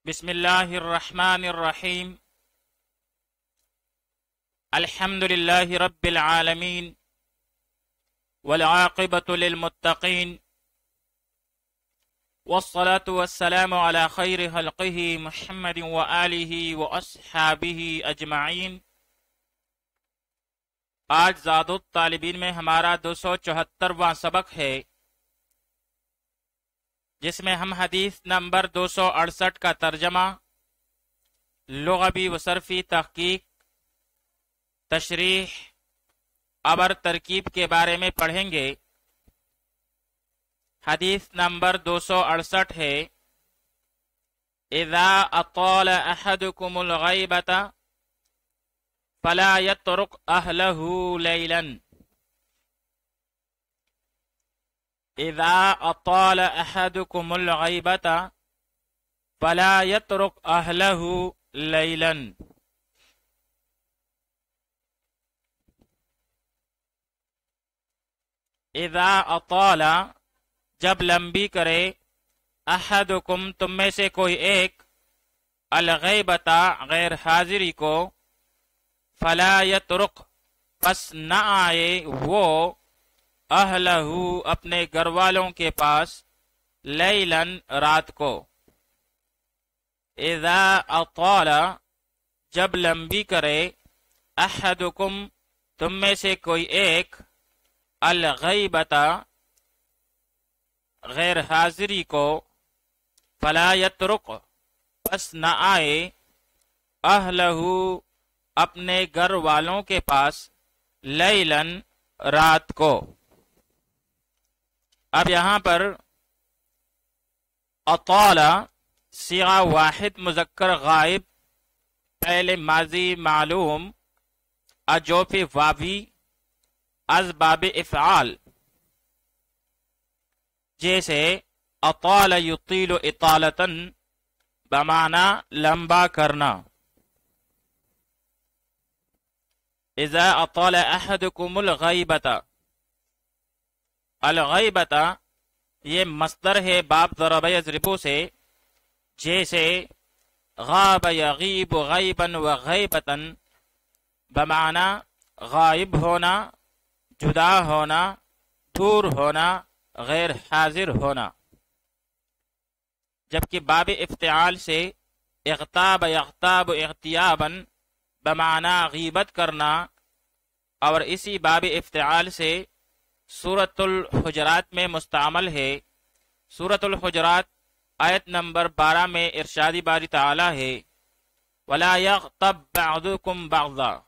بسم اللہ الرحمن الرحیم الحمد للہ رب العالمین والعاقبۃ للمتقین والصلاة والسلام علی خیر خلقہ محمد وآلہ واصحابہ اجمعین۔ آج زاد الطالبین میں ہمارا 274واں سبق ہے، جس میں ہم حدیث نمبر 268 کا ترجمہ، لغوی و صرفی تحقیق، تشریح اور ترکیب کے بارے میں پڑھیں گے۔ حدیث نمبر 268 ہے، اذا اطال احدکم الغیبۃ فلا یترک اہلہ لیلا۔ اذا اطال احدکم الغیبۃ فلا یترک اہلہ لیلا۔ اذا اطال جب لمبی کرے، احدکم تم میں سے کوئی ایک، الغیبۃ غیر حاضری کو، فلا یترک پس نہ آئے وہ، اہلہ اپنے گھر والوں کے پاس، لیلاً رات کو۔ اذا اطال جب لمبی کرے، احدکم تم میں سے کوئی ایک، الغیبۃ غیر حاضری کو، فلا یترک پس نہ آئے، اہلہ اپنے گھر والوں کے پاس، لیلاً رات کو۔ اب یہاں پر اطال صیغہ واحد مذکر غائب، پہلے ماضی معلوم، اجوف واوی، از باب افعال، جیسے اطال یطیل اطالتن بمعنی لمبا کرنا۔ اذا اطال احدکم الغیبۃ، الغیبۃ یہ مصدر ہے باب ضرب یضرب سے، جیسے غاب یغیب غیبا و غیبتا بمعنی غائب ہونا، جدا ہونا، دور ہونا، غیر حاضر ہونا۔ جبکہ باب افتعال سے اغتاب یغتاب اغتیابا بمعنی غیبت کرنا، اور اسی باب افتعال سے سورۃ الحجرات میں مستعمل ہے۔ سورۃ الحجرات آیت نمبر 12 میں ارشادی باری تعالی ہے، وَلَا يَغْتَبْ بَعْضُكُمْ بَعْضًا،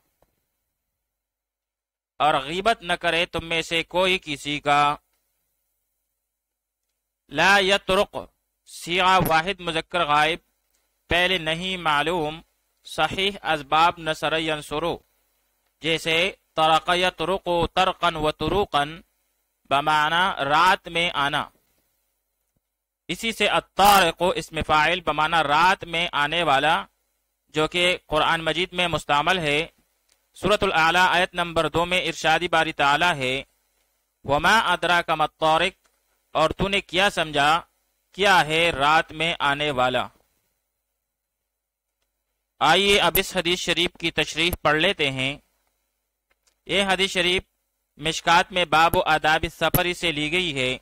اور غیبت نہ کرے تم میں سے کوئی کسی کا۔ لا یترک صیغہ واحد مذکر غائب، پہلے نہیں معلوم، صحیح اسباب نصر ینصرو، جیسے طرق یطرق طرقا و طروقا بمعنی رات میں آنا۔ اسی سے الطارق اسم فاعل بمعنی رات میں آنے والا، جو کہ قرآن مجید میں مستعمل ہے۔ سورۃ الاعلی آیت نمبر 2 میں ارشادی باری تعالی ہے، وما ادراک ما الطارق، اور تو نے کیا سمجھا کیا ہے رات میں آنے والا۔ آئیے اب اس حدیث شریف کی تشریح پڑھ لیتے ہیں۔ یہ حدیث شریف مشکات میں باب آداب السفر سے لی گئی ہے،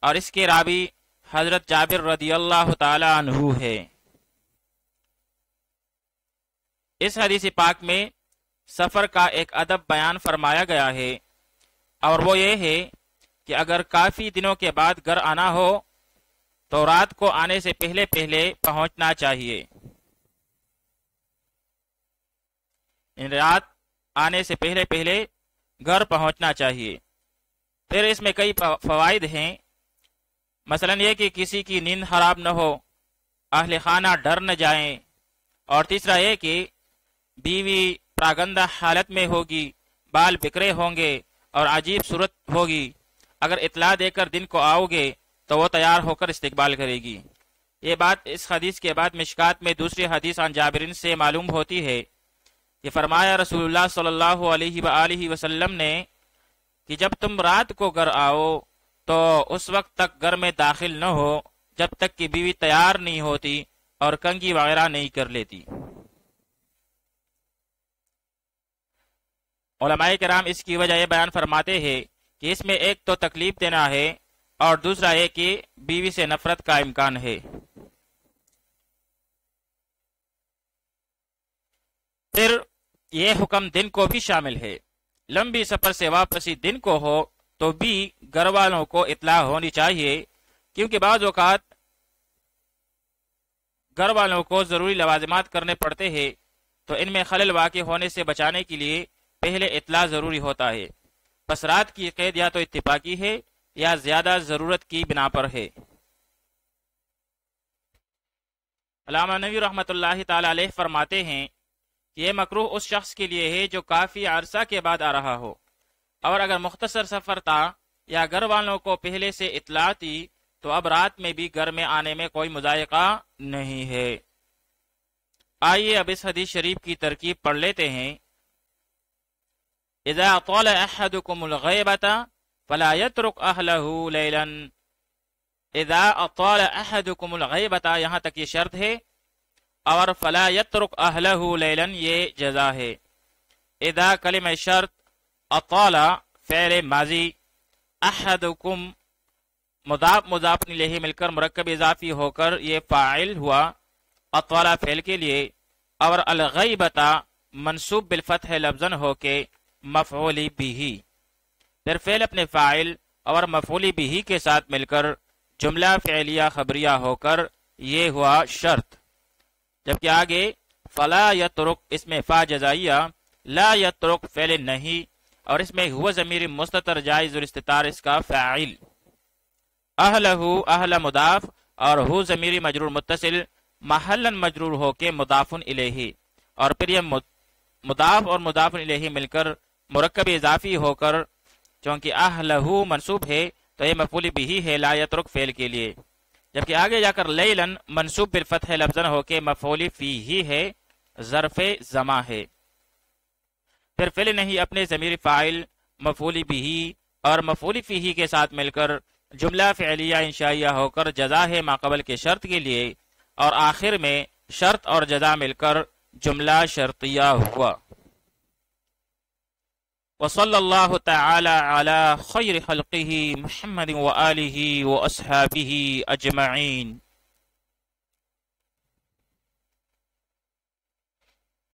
اور اس کے راوی حضرت جابر رضی اللہ تعالی عنہ ہے۔ اس حدیث پاک میں سفر کا ایک ادب بیان فرمایا گیا ہے، اور وہ یہ ہے کہ اگر کافی دنوں کے بعد گھر آنا ہو تو رات کو آنے سے پہلے پہلے پہنچنا چاہیے۔ رات آنے سے پہلے پہلے گھر پہنچنا چاہیے۔ پھر اس میں کئی فوائد ہیں، مثلا یہ کہ کسی کی نیند خراب نہ ہو، اہل خانہ ڈر نہ جائیں، اور تیسرا یہ کہ بیوی پراگندہ حالت میں ہوگی، بال بکھرے ہوں گے اور عجیب صورت ہوگی، اگر اطلاع دے کر دن کو آؤ گے تو وہ تیار ہو کر استقبال کرے گی۔ یہ بات اس حدیث کے بعد مشکات میں دوسری حدیث عن جابرین سے معلوم ہوتی ہے۔ یہ فرمایا رسول اللہ صلی اللہ علیہ وآلہ وسلم نے کہ جب تم رات کو گھر آؤ تو اس وقت تک گھر میں داخل نہ ہو جب تک کہ بیوی تیار نہیں ہوتی اور کنگھی وغیرہ نہیں کر لیتی۔ علماء کرام اس کی وجہ یہ بیان فرماتے ہیں کہ اس میں ایک تو تکلیف دینا ہے اور دوسرا یہ کہ بیوی سے نفرت کا امکان ہے۔ پھر یہ حکم دن کو بھی شامل ہے۔ لمبی سفر سے واپسی دن کو ہو تو بھی گھر والوں کو اطلاع ہونی چاہیے، کیونکہ بعض اوقات گھر والوں کو ضروری لوازمات کرنے پڑتے ہیں، تو ان میں خلل واقع ہونے سے بچانے کے لیے پہلے اطلاع ضروری ہوتا ہے۔ پس رات کی قید یا تو اتفاقی ہے یا زیادہ ضرورت کی بنا پر ہے۔ علامہ نووی رحمۃ اللہ تعالی علیہ فرماتے ہیں کہ یہ مکروہ اس شخص کے لیے ہے جو کافی عرصہ کے بعد آ رہا ہو، اور اگر مختصر سفر تھا یا گھر والوں کو پہلے سے اطلاع تھی تو اب رات میں بھی گھر میں آنے میں کوئی مضائقہ نہیں ہے۔ آئیے اب اس حدیث شریف کی ترکیب پڑھ لیتے ہیں۔ اذا طال احدكم الغیبة فلا يترك اہلہ لیلا۔ اذا اطال احدكم الغیبة، یہاں تک یہ شرط ہے، اور فلا يترك اہلہ لیلا یہ جزا ہے۔ اذا کلمہ شرط، اطال فعل ماضی، احدکم مضاف مضاف الیہ مل کر مرکب اضافی ہو کر یہ فاعل ہوا اطال فعل کے لیے، اور الغیبۃ منصوب بالفتح لفظاً ہو کے مفعول بھی، پھر فعل اپنے فاعل اور مفعول بھی کے ساتھ مل کر جملہ فعلیہ خبریہ ہو کر یہ ہوا شرط۔ جبکہ آگے فلا یترک اس میں فا جزائیہ، لا یترک فعل نہیں، اور اس میں ہوا ضمیر مستتر جائز الاستتار اس کا فاعل، اہلہ اہل مضاف اور ہو ضمیر مجرور متصل محلاً مجرور ہو کے مضاف الیہ، اور پھر یہ مضاف اور مضاف الیہ مل کر مرکب اضافی ہو کر چونکہ اہلہ منصوب ہے تو یہ مفعول بھی ہے لا یترک فعل کے لیے، جبکہ آگے جا کر لیلاً منصوب بالفتح لفظاً ہو کے مفعول فیہ ہے، ظرف زماں ہے۔ پھر فعل نہیں اپنے ضمیر فاعل مفعول بھی اور مفعول فیہ کے ساتھ مل کر جملہ فعلیہ انشائیہ ہو کر جزا ہے ما قبل کے شرط کے لیے، اور آخر میں شرط اور جزا مل کر جملہ شرطیہ ہوا۔ وصلی اللہ تعالی علی خیر خلقہ محمد وآلہ واصحابہ اجمعین۔